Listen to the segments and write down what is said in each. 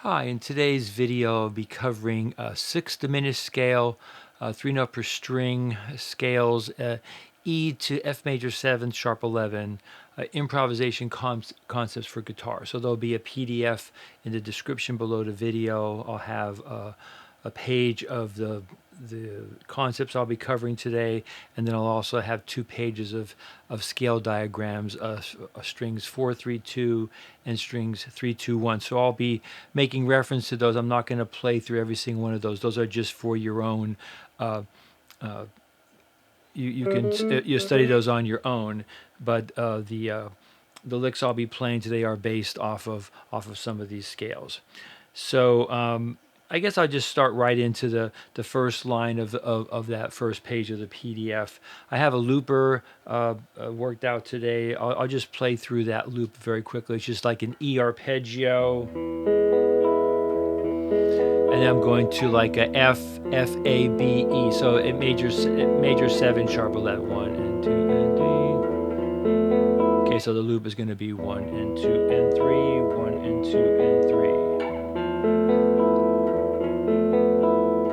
Hi, in today's video I'll be covering a 6th diminished scale, 3-note per string scales, E to F major 7, sharp 11, improvisation concepts for guitar. So there'll be a PDF in the description below the video. I'll have a page of the concepts I'll be covering today, and then I'll also have 2 pages of scale diagrams, strings 4-3-2 and strings 3-2-1. So I'll be making reference to those. I'm not going to play through every single one of those. Those are just for your own. You can study those on your own, but the licks I'll be playing today are based off of some of these scales. So I guess I'll just start right into the first line of that first page of the PDF. I have a looper worked out today. I'll just play through that loop very quickly. It's just like an E arpeggio. And then I'm going to like a F, A, B, E. So it major 7, sharp 11, 1 and 2 and 3. Okay, so the loop is going to be 1 and 2 and 3, 1 and 2 and 3.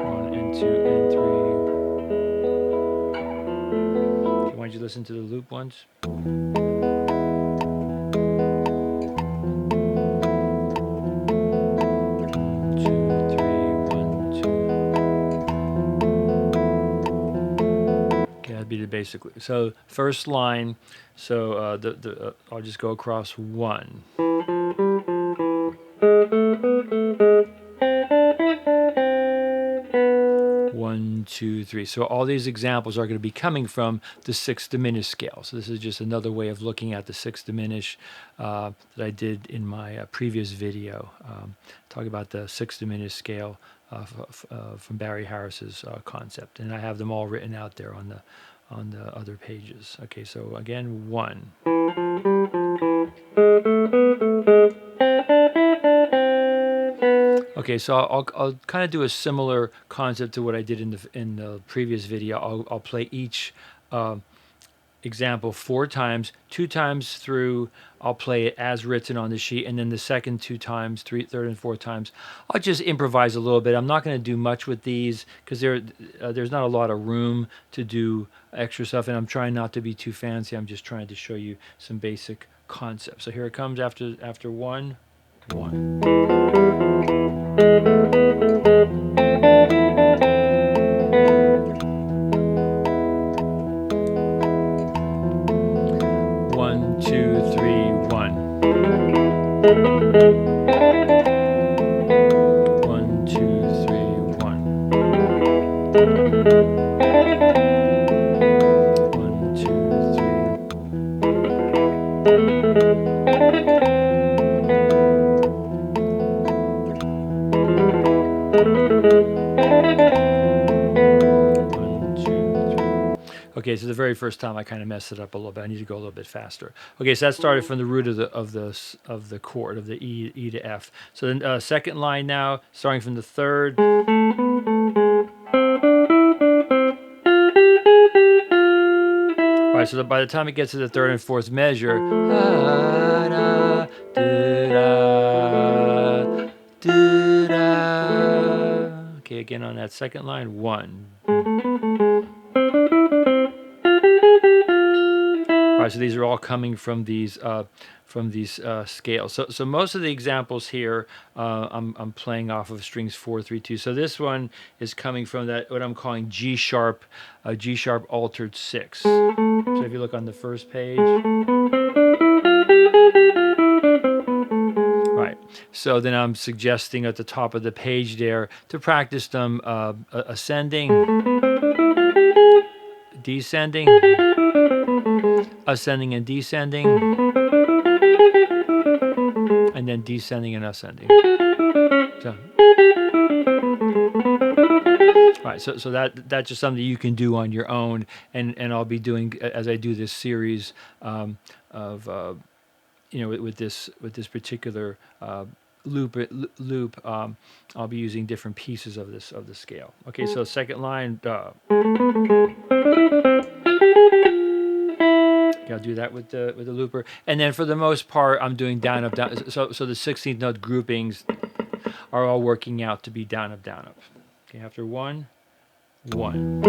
1 and 2 and 3. Okay, why don't you listen to the loop once? Basically, so first line, so I'll just go across 1. 1, 2, 3. So all these examples are going to be coming from the 6th diminished scale. So this is just another way of looking at the 6th diminished that I did in my previous video, talking about the 6th diminished scale from Barry Harris's concept, and I have them all written out there on the other pages. Okay, so again, 1. Okay, so I'll kind of do a similar concept to what I did in the previous video. I'll play each example 4 times, 2 times through. I'll play it as written on the sheet, and then the second 2 times, third and 4th times, I'll just improvise a little bit. I'm not going to do much with these because there's not a lot of room to do extra stuff, and I'm trying not to be too fancy. I'm just trying to show you some basic concepts. So here it comes after 1, 1. Okay, so the very first time I kind of messed it up a little bit. I need to go a little bit faster. Okay, so that started from the root of the chord of the E to F. So then second line now, starting from the 3rd. All right, so by the time it gets to the 3rd and 4th measure, okay, again on that second line, 1. All right, so these are all coming from these scales. So most of the examples here, I'm playing off of strings 4-3-2. So this one is coming from that what I'm calling G sharp altered 6. So if you look on the first page, right. So then I'm suggesting at the top of the page there to practice them ascending, descending, ascending and descending, and then descending and ascending. So, all right, so that's just something you can do on your own, and I'll be doing as I do this series of with this particular loop. I'll be using different pieces of the scale. Okay, so second line. I'll do that with the looper, and then for the most part, I'm doing down up down. So the 16th note groupings are all working out to be down up, down up. Okay, after 1, 1.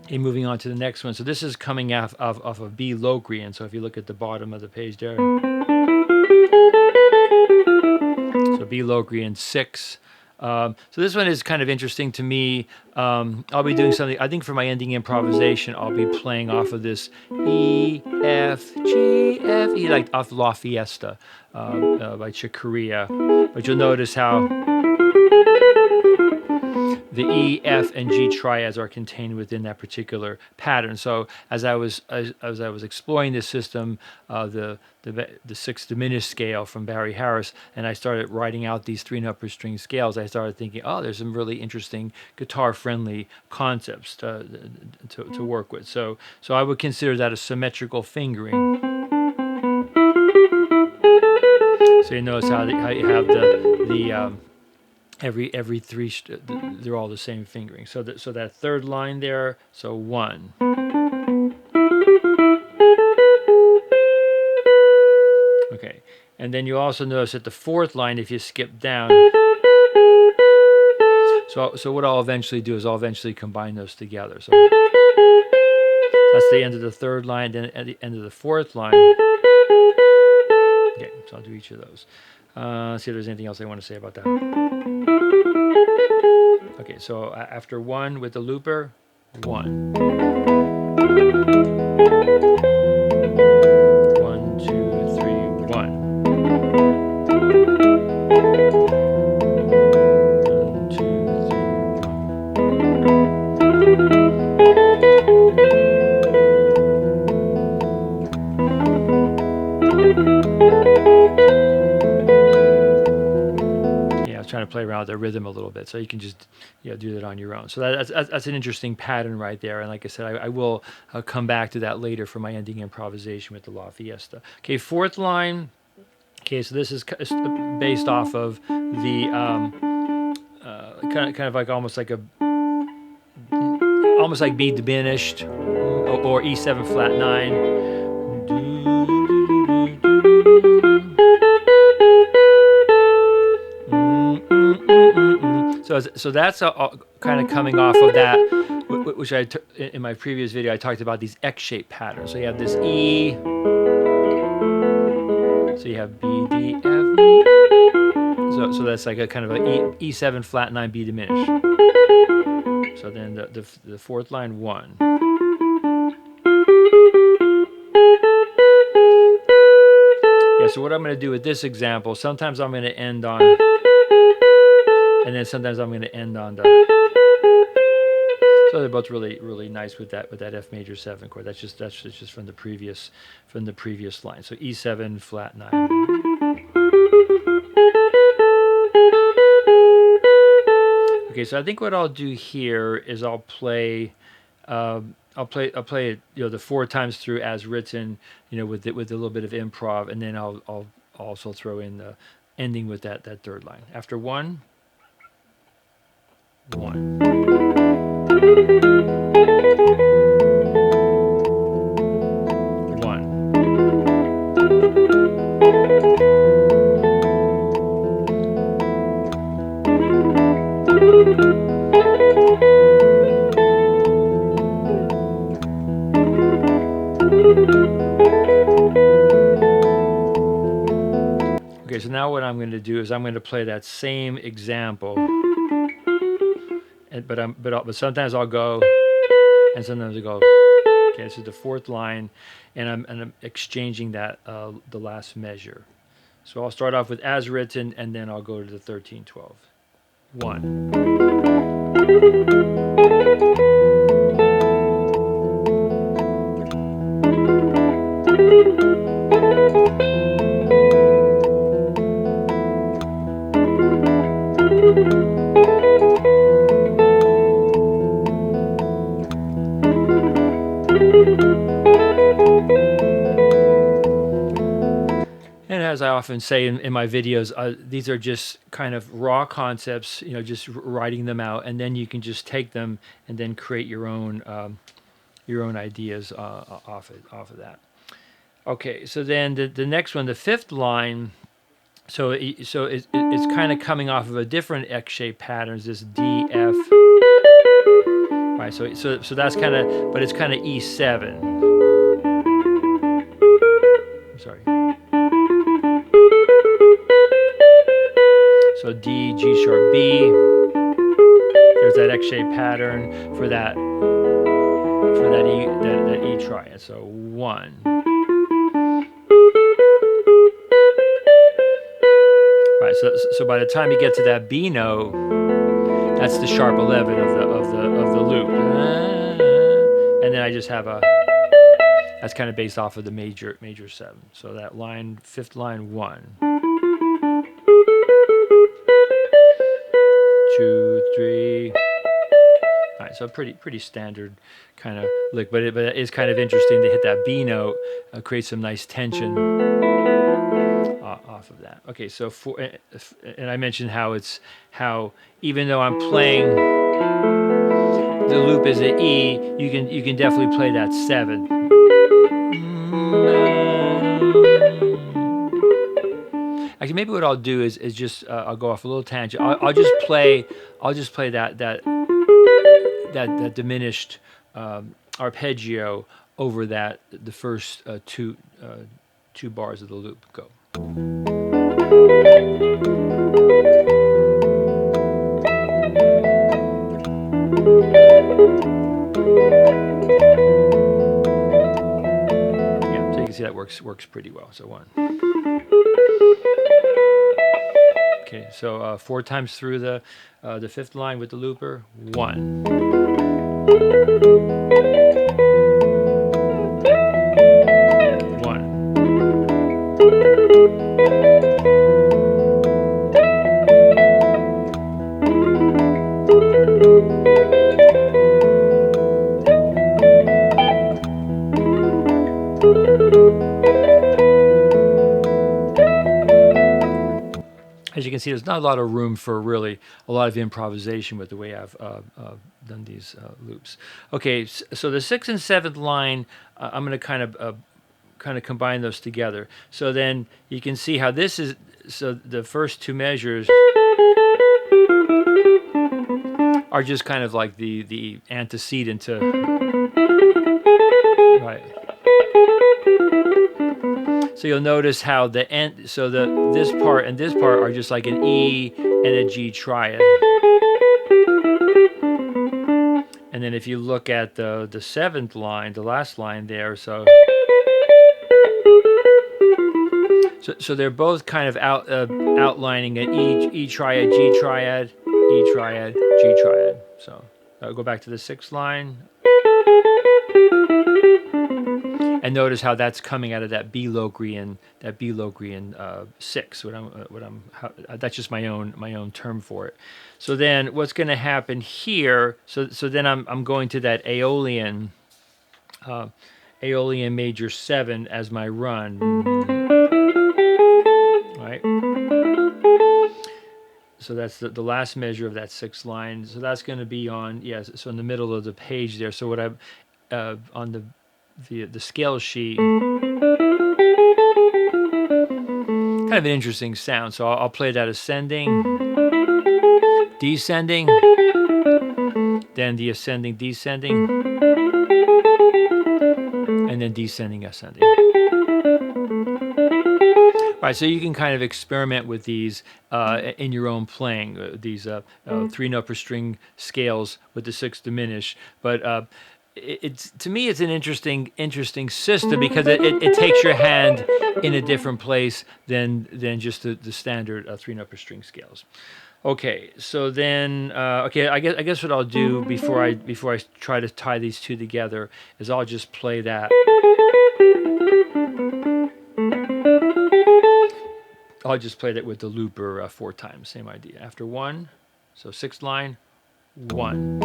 And moving on to the next one. So this is coming off of B Locrian. So if you look at the bottom of the page there. So B Locrian 6. So this one is kind of interesting to me. I'll be doing something, I think for my ending improvisation, I'll be playing off of this E, F, G, F, E, like off La Fiesta by Corea. But you'll notice how the E, F, and G triads are contained within that particular pattern. So as I was exploring this system, the 6th Diminished scale from Barry Harris, and I started writing out these 3 upper string scales, I started thinking, oh, there's some really interesting guitar-friendly concepts to work with. So I would consider that a symmetrical fingering. So you notice how you have the every 3 they're all the same fingering. So that third line there, so 1. Okay, and then you also notice that the 4th line, if you skip down, so what I'll eventually do is I'll eventually combine those together. So that's the end of the 3rd line. Then at the end of the 4th line, okay, so I'll do each of those. See if there's anything else I want to say about that. Okay, so after 1 with the looper, 1. 1, 2, 3, 1. 1, 2, 3, 1. Trying to play around with the rhythm a little bit, so you can just do that on your own. So that's an interesting pattern right there. And like I said, I will come back to that later for my ending improvisation with the La Fiesta. Okay, 4th line. Okay, so this is based off of the kind of like almost like B diminished or E7 flat 9. So that's kind of coming off of that, which in my previous video I talked about these X-shaped patterns. So you have this E, so you have B, D, F. So that's like a kind of a E7 flat 9 B diminished. So then the 4th line 1. Yeah. So what I'm going to do with this example, sometimes I'm going to end on. And then sometimes I'm going to end on the. So they're both really, really nice with that F major 7 chord. That's just from the previous line. So E7 flat 9. Okay, so I think what I'll do here is I'll play it, the 4 times through as written, with a little bit of improv, and then I'll also throw in the ending with that 3rd line. After 1. 1. Okay, so now what I'm going to do is I'm going to play that same example, but sometimes I'll go, and sometimes I go. Okay, this is the 4th line, and I'm exchanging that the last measure. So I'll start off with as written, and then I'll go to the 13/12. 1. And as I often say in my videos, these are just kind of raw concepts, you know, just writing them out, and then you can just take them and then create your own ideas off of that. Okay, so then the next one, the fifth line, so it's kind of coming off of a different X-shaped patterns, this D, F, right? So that's kind of, but it's kind of E7. I'm sorry. So D, G sharp, B. There's that X-shaped pattern for that E triad. So 1. Right. So by the time you get to that B note, that's the sharp 11 of the loop, and then I just have a. That's kind of based off of the major 7. So that line, fifth line, 1, 2, 3. All right, so pretty standard kind of lick, but it is kind of interesting to hit that B note, create some nice tension off of that. Okay, so and I mentioned how even though I'm playing the loop is an E, you can definitely play that 7. Actually, maybe what I'll do is just I'll go off a little tangent. I'll just play that diminished arpeggio over the first two bars of the loop. Go. Yeah, so you can see that works pretty well. So 1. Okay, so 4 times through the fifth line with the looper. 1. 1. As you can see, there's not a lot of room for really a lot of improvisation with the way I've done these loops. Okay, so the 6th and 7th line, I'm going to kind of combine those together. So then you can see how this is. So the first 2 measures are just kind of like the antecedent to, right. So you'll notice how this part and this part are just like an E and a G triad. And then if you look at the 7th line, the last line there, so they're both kind of outlining an E triad, G triad, E triad, G triad. So I'll go back to the 6th line. And notice how that's coming out of that B Locrian 6. That's just my own term for it. So then what's going to happen here? So then I'm going to that Aeolian major 7 as my run. Right. So that's the last measure of that 6th line. So that's going to be on so in the middle of the page there. So what I on the scale sheet, kind of an interesting sound. So I'll play that ascending, descending, then the ascending, descending, and then descending, ascending. All right, so you can kind of experiment with these in your own playing, these 3-note per string scales with the 6th diminished, but to me it's an interesting system because it takes your hand in a different place than just the standard 3-note per string scales. Okay, so then okay, I guess what I'll do before I try to tie these two together is I'll just play that. I'll just play that with the looper 4 times, same idea. After 1, so 6th line, 1.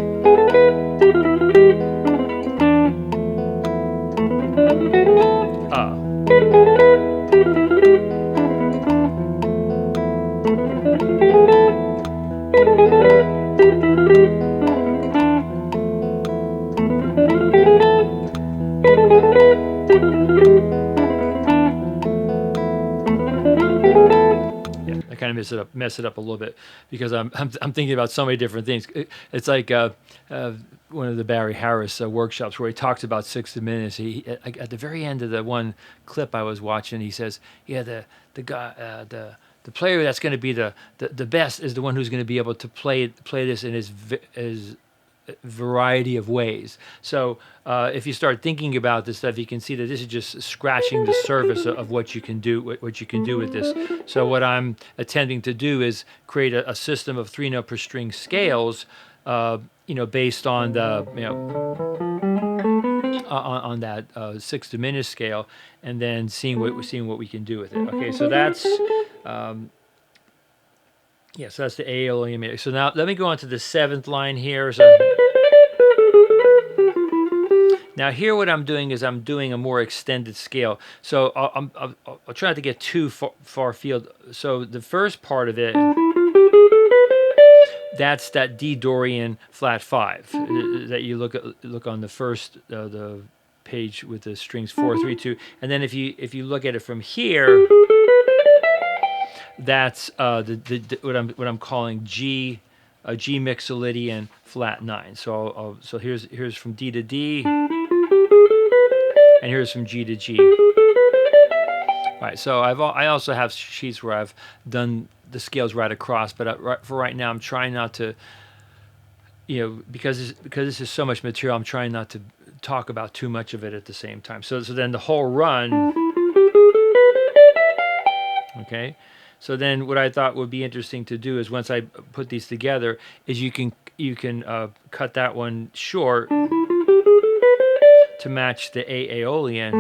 I kind of mess it up a little bit because I'm thinking about so many different things. It's like one of the Barry Harris workshops where he talks about 6th Diminished. He at the very end of the one clip I was watching, he says, "Yeah, the guy the player that's going to be the best is the one who's going to be able to play this in his variety of ways." So if you start thinking about this stuff, you can see that this is just scratching the surface of what you can do with this. So what I'm attempting to do is create a system of 3-note per string scales, based on the on that 6th Diminished scale, and then seeing what we can do with it. Okay, so that's so that's the aeolian meter. So now let me go on to the 7th line here. So now here what I'm doing is I'm doing a more extended scale. So I'll try not to get too far field. So the first part of it, that's that D Dorian flat 5 that you look on the first the page with the strings 4, 3, 2, and then if you look at it from here, that's what I'm calling G Mixolydian flat 9. So so here's from D to D, and here's from G to G. All right, so I also have sheets where I've done the scales right across, but for right now I'm trying not to, because this is so much material, I'm trying not to talk about too much of it at the same time. So then the whole run, okay. So then what I thought would be interesting to do is once I put these together is you can cut that one short to match the A aeolian.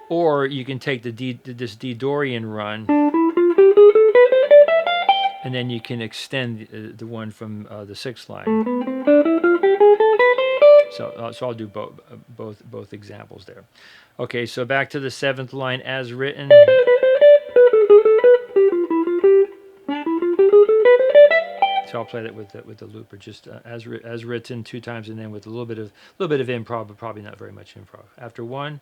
Or you can take this D Dorian run, and then you can extend the one from the 6th line. So I'll do both examples there. Okay, so back to the 7th line as written. So I'll play that with the looper, just as written 2 times, and then with a little bit of improv, but probably not very much improv. After 1.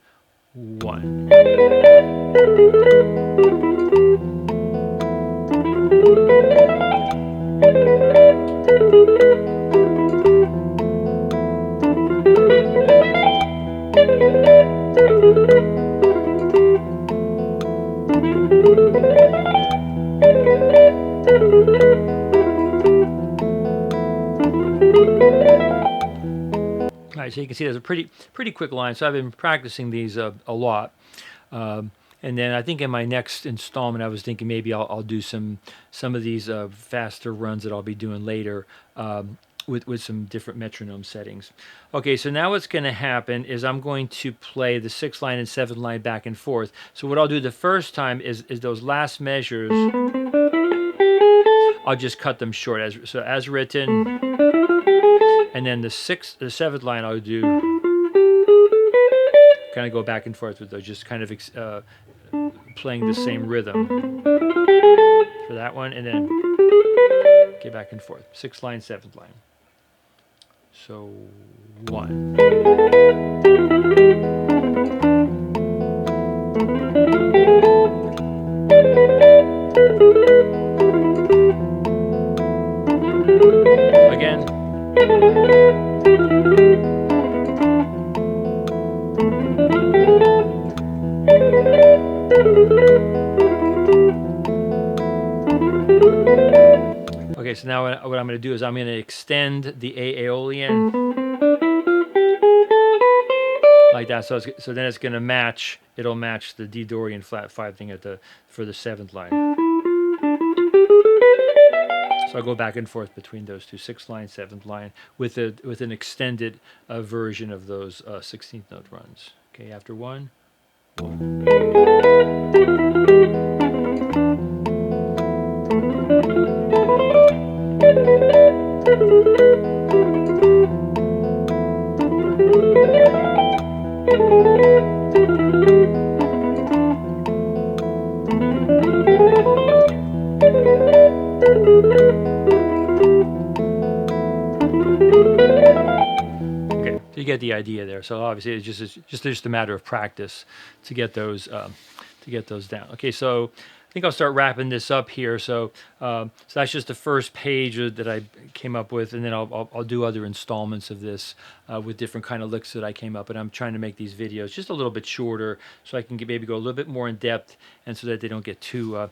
All right, so you can see there's a pretty quick line. So I've been practicing these a lot, and then I think in my next installment, I was thinking maybe I'll do some of these faster runs that I'll be doing later with some different metronome settings. Okay, so now what's going to happen is I'm going to play the 6th line and 7th line back and forth. So what I'll do the first time is those last measures, I'll just cut them short as written. And then the 7th line I'll do kind of go back and forth with those, just kind of playing the same rhythm for that one, and then get back and forth. 6th line, 7th line. So 1. Again. Okay, so now what I'm going to do is I'm going to extend the A aeolian like that. So then it's going to match. It'll match the D Dorian flat 5 thing for the 7th line. So I'll go back and forth between those two, 6th line, 7th line, with an extended version of those 16th note runs. Okay, after 1. Okay, you get the idea there. So obviously it's just a matter of practice to get those down. Okay, so I think I'll start wrapping this up here. So so that's just the first page that I came up with, and then I'll do other installments of this with different kind of licks that I came up. And I'm trying to make these videos just a little bit shorter, so I can maybe go a little bit more in depth, and so that they don't get too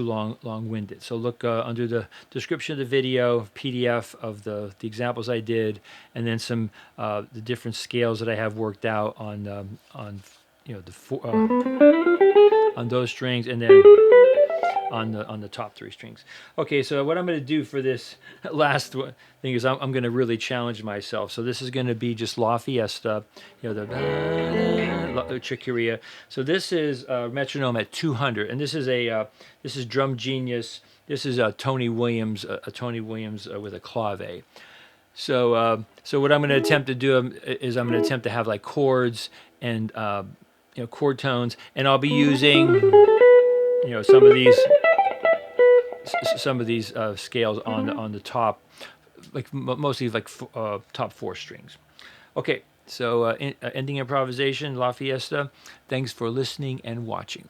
long-winded. So look under the description of the video, PDF of the examples I did, and then some the different scales that I have worked out on on those strings, and then on the top 3 strings. Okay, so what I'm going to do for this last thing is I'm going to really challenge myself. So this is going to be just La Fiesta, the Corea. So this is metronome at 200, and this is Drum Genius. This is Tony Williams, with a clave. So so what I'm going to attempt to do is I'm going to attempt to have like chords and chord tones, and I'll be using some of these scales on the top, like mostly like top 4 strings. Okay, so ending improvisation, La Fiesta. Thanks for listening and watching.